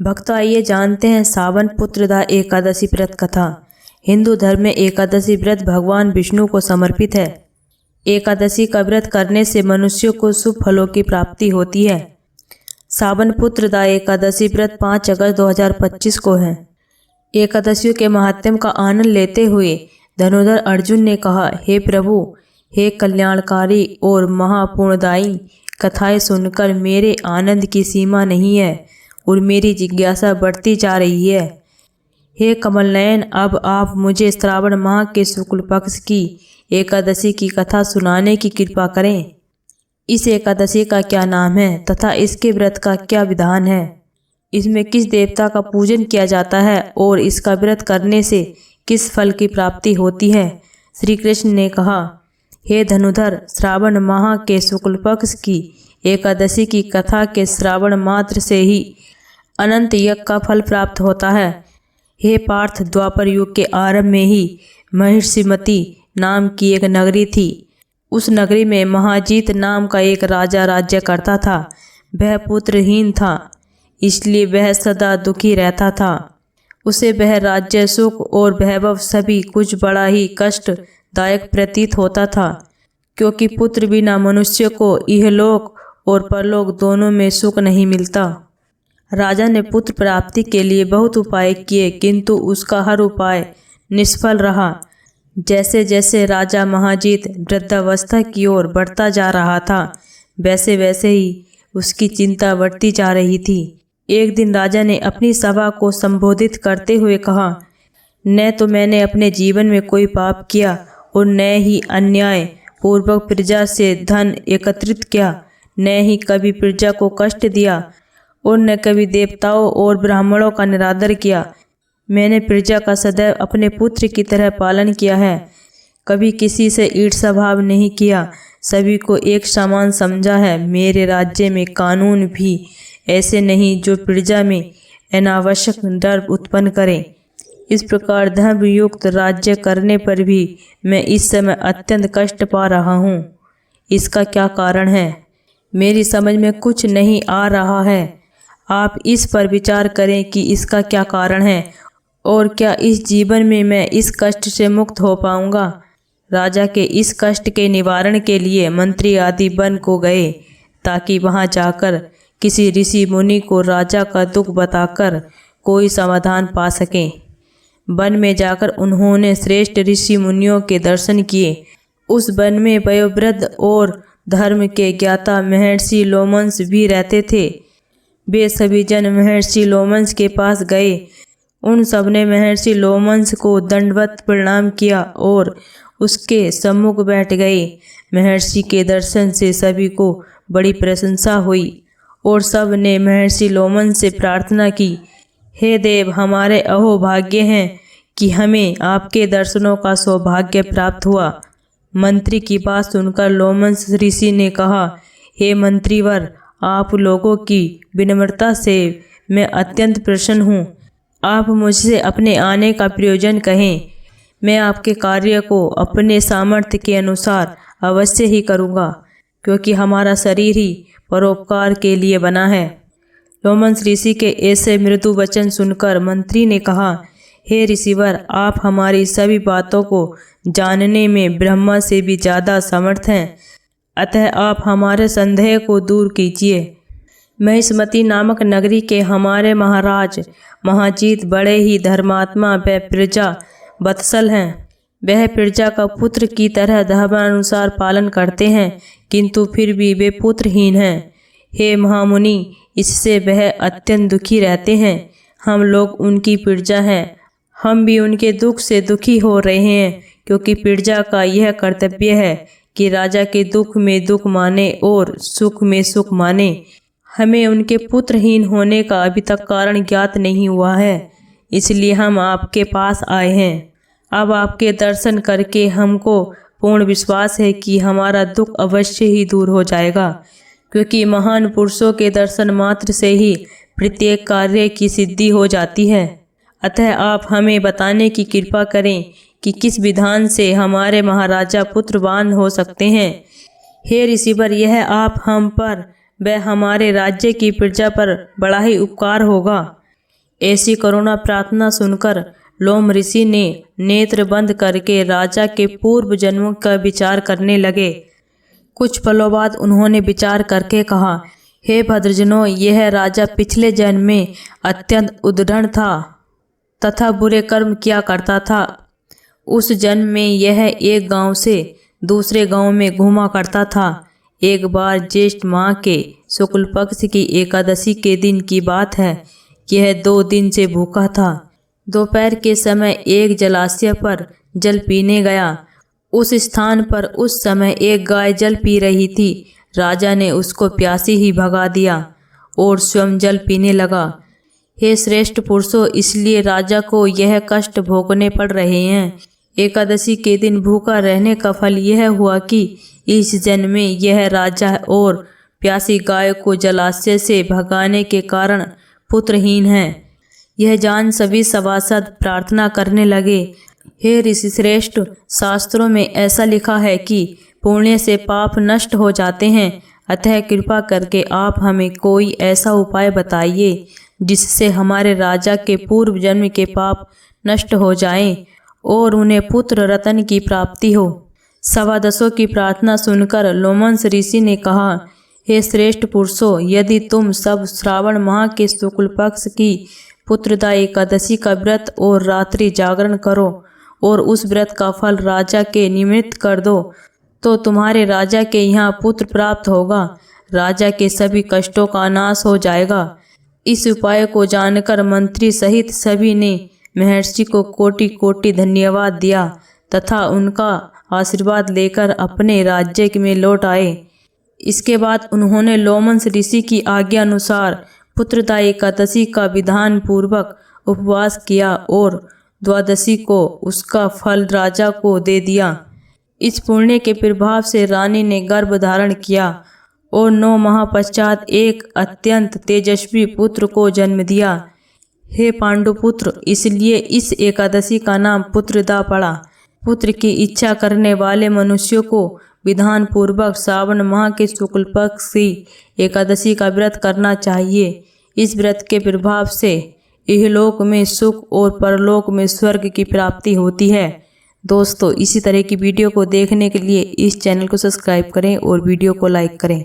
भक्त आइए जानते हैं सावन पुत्रदा एकादशी व्रत कथा। हिंदू धर्म में एकादशी व्रत भगवान विष्णु को समर्पित है। एकादशी का व्रत करने से मनुष्यों को शुभ फलों की प्राप्ति होती है। सावन पुत्रदा एकादशी व्रत 5 अगस्त 2025 को है। एकादशियों के महात्म्य का आनंद लेते हुए धनुर्धर अर्जुन ने कहा, हे प्रभु, हे कल्याणकारी और महापुण्यदायी, कथाएं सुनकर मेरे आनंद की सीमा नहीं है और मेरी जिज्ञासा बढ़ती जा रही है। हे कमलनयन, अब आप मुझे श्रावण माह के शुक्ल पक्ष की एकादशी की कथा सुनाने की कृपा करें। इस एकादशी का क्या नाम है तथा इसके व्रत का क्या विधान है? इसमें किस देवता का पूजन किया जाता है और इसका व्रत करने से किस फल की प्राप्ति होती है? श्री कृष्ण ने कहा, हे धनुधर, श्रावण माह के शुक्ल पक्ष की एकादशी की कथा के श्रावण मात्र से ही अनंत यज्ञ का फल प्राप्त होता है। हे पार्थ, द्वापर युग के आरंभ में ही महिषीमती नाम की एक नगरी थी। उस नगरी में महाजीत नाम का एक राजा राज्य करता था। वह पुत्रहीन था, इसलिए वह सदा दुखी रहता था। उसे वह राज्य, सुख और वैभव सभी कुछ बड़ा ही कष्टदायक प्रतीत होता था, क्योंकि पुत्र बिना मनुष्य को इहलोक और परलोक दोनों में सुख नहीं मिलता। राजा ने पुत्र प्राप्ति के लिए बहुत उपाय किए, किंतु उसका हर उपाय निष्फल रहा। जैसे जैसे राजा महाजीत वृद्धावस्था की ओर बढ़ता जा रहा था, वैसे वैसे ही उसकी चिंता बढ़ती जा रही थी। एक दिन राजा ने अपनी सभा को संबोधित करते हुए कहा, न तो मैंने अपने जीवन में कोई पाप किया और न ही अन्याय पूर्वक प्रजा से धन एकत्रित किया, न ही कभी प्रजा को कष्ट दिया और न कभी देवताओं और ब्राह्मणों का निरादर किया। मैंने प्रजा का सदैव अपने पुत्र की तरह पालन किया है। कभी किसी से ईर्ष्या भाव नहीं किया, सभी को एक समान समझा है। मेरे राज्य में कानून भी ऐसे नहीं जो प्रजा में अनावश्यक डर उत्पन्न करें। इस प्रकार धर्मयुक्त राज्य करने पर भी मैं इस समय अत्यंत कष्ट पा रहा हूँ। इसका क्या कारण है? मेरी समझ में कुछ नहीं आ रहा है। आप इस पर विचार करें कि इसका क्या कारण है और क्या इस जीवन में मैं इस कष्ट से मुक्त हो पाऊंगा। राजा के इस कष्ट के निवारण के लिए मंत्री आदि वन को गए, ताकि वहां जाकर किसी ऋषि मुनि को राजा का दुख बताकर कोई समाधान पा सकें। वन में जाकर उन्होंने श्रेष्ठ ऋषि मुनियों के दर्शन किए। उस वन में वयोवृद्ध और धर्म के ज्ञाता महर्षि लोमंस भी रहते थे। वे सभी जन महर्षि लोमंस के पास गए। उन सबने महर्षि लोमंस को दंडवत प्रणाम किया और उसके सम्मुख बैठ गए। महर्षि के दर्शन से सभी को बड़ी प्रशंसा हुई और सब ने महर्षि लोमंस से प्रार्थना की, हे देव, हमारे अहोभाग्य हैं कि हमें आपके दर्शनों का सौभाग्य प्राप्त हुआ। मंत्री की बात सुनकर लोमंस ऋषि ने कहा, हे मंत्रीवर, आप लोगों की विनम्रता से मैं अत्यंत प्रसन्न हूँ। आप मुझसे अपने आने का प्रयोजन कहें, मैं आपके कार्य को अपने सामर्थ्य के अनुसार अवश्य ही करूँगा, क्योंकि हमारा शरीर ही परोपकार के लिए बना है। लोमंस ऋषि के ऐसे मृदु वचन सुनकर मंत्री ने कहा, हे ऋषिवर, आप हमारी सभी बातों को जानने में ब्रह्मा से भी ज़्यादा समर्थ हैं, अतः आप हमारे संदेह को दूर कीजिए। महिषमती नामक नगरी के हमारे महाराज महाजीत बड़े ही धर्मात्मा व प्रजा वत्सल हैं। वह प्रजा का पुत्र की तरह धर्मानुसार पालन करते हैं, किंतु फिर भी वे पुत्रहीन हैं। हे महामुनि, इससे वह अत्यंत दुखी रहते हैं। हम लोग उनकी प्रजा हैं। हम भी उनके दुख से दुखी हो रहे हैं, क्योंकि प्रजा का यह कर्तव्य है कि राजा के दुख में दुख माने और सुख में सुख माने। हमें उनके पुत्रहीन होने का अभी तक कारण ज्ञात नहीं हुआ है, इसलिए हम आपके पास आए हैं। अब आपके दर्शन करके हमको पूर्ण विश्वास है कि हमारा दुख अवश्य ही दूर हो जाएगा, क्योंकि महान पुरुषों के दर्शन मात्र से ही प्रत्येक कार्य की सिद्धि हो जाती है। अतः आप हमें बताने की कृपा करें कि किस विधान से हमारे महाराजा पुत्रवान हो सकते हैं। हे ऋषिवर, यह आप हम पर व हमारे राज्य की प्रजा पर बड़ा ही उपकार होगा। ऐसी करुणा प्रार्थना सुनकर लोम ऋषि ने नेत्र बंद करके राजा के पूर्व जन्मों का विचार करने लगे। कुछ पलों बाद उन्होंने विचार करके कहा, हे भद्रजनों, यह राजा पिछले जन्म में अत्यंत उद्दंड था तथा बुरे कर्म किया करता था। उस जन्म में यह एक गांव से दूसरे गांव में घूमा करता था। एक बार ज्येष्ठ माह के शुक्ल पक्ष की एकादशी के दिन की बात है। यह 2 दिन से भूखा था। दोपहर के समय एक जलाशय पर जल पीने गया। उस स्थान पर उस समय एक गाय जल पी रही थी। राजा ने उसको प्यासी ही भगा दिया और स्वयं जल पीने लगा। हे श्रेष्ठ पुरुषों, इसलिए राजा को यह कष्ट भोगने पड़ रहे हैं। एकादशी के दिन भूखा रहने का फल यह हुआ कि इस जन्म में यह राजा और प्यासी गाय को जलाशय से भगाने के कारण पुत्रहीन है। यह जान सभी सभासद प्रार्थना करने लगे, हे ऋषि श्रेष्ठ, शास्त्रों में ऐसा लिखा है कि पुण्य से पाप नष्ट हो जाते हैं। अतः कृपा करके आप हमें कोई ऐसा उपाय बताइए जिससे हमारे राजा के पूर्व जन्म के पाप नष्ट हो जाएं और उन्हें पुत्र रत्न की प्राप्ति हो। सभासदों की प्रार्थना सुनकर लोमश ऋषि ने कहा, हे श्रेष्ठ पुरुषों, यदि तुम सब श्रावण माह के शुक्ल पक्ष की पुत्रदा एकादशी का व्रत और रात्रि जागरण करो और उस व्रत का फल राजा के निमित्त कर दो, तो तुम्हारे राजा के यहाँ पुत्र प्राप्त होगा। राजा के सभी कष्टों का नाश हो जाएगा। इस उपाय को जानकर मंत्री सहित सभी ने महर्षि को कोटि कोटि धन्यवाद दिया तथा उनका आशीर्वाद लेकर अपने राज्य में लौट आए। इसके बाद उन्होंने लोमश ऋषि की आज्ञा अनुसार पुत्रदा एकादशी का विधान पूर्वक उपवास किया और द्वादशी को उसका फल राजा को दे दिया। इस पुण्य के प्रभाव से रानी ने गर्भ धारण किया और 9 माह पश्चात एक अत्यंत तेजस्वी पुत्र को जन्म दिया। हे पांडुपुत्र, इसलिए इस एकादशी का नाम पुत्रदा पड़ा। पुत्र की इच्छा करने वाले मनुष्यों को विधान पूर्वक श्रावण माह के शुक्ल पक्ष की एकादशी का व्रत करना चाहिए। इस व्रत के प्रभाव से इहलोक में सुख और परलोक में स्वर्ग की प्राप्ति होती है। दोस्तों, इसी तरह की वीडियो को देखने के लिए इस चैनल को सब्सक्राइब करें और वीडियो को लाइक करें।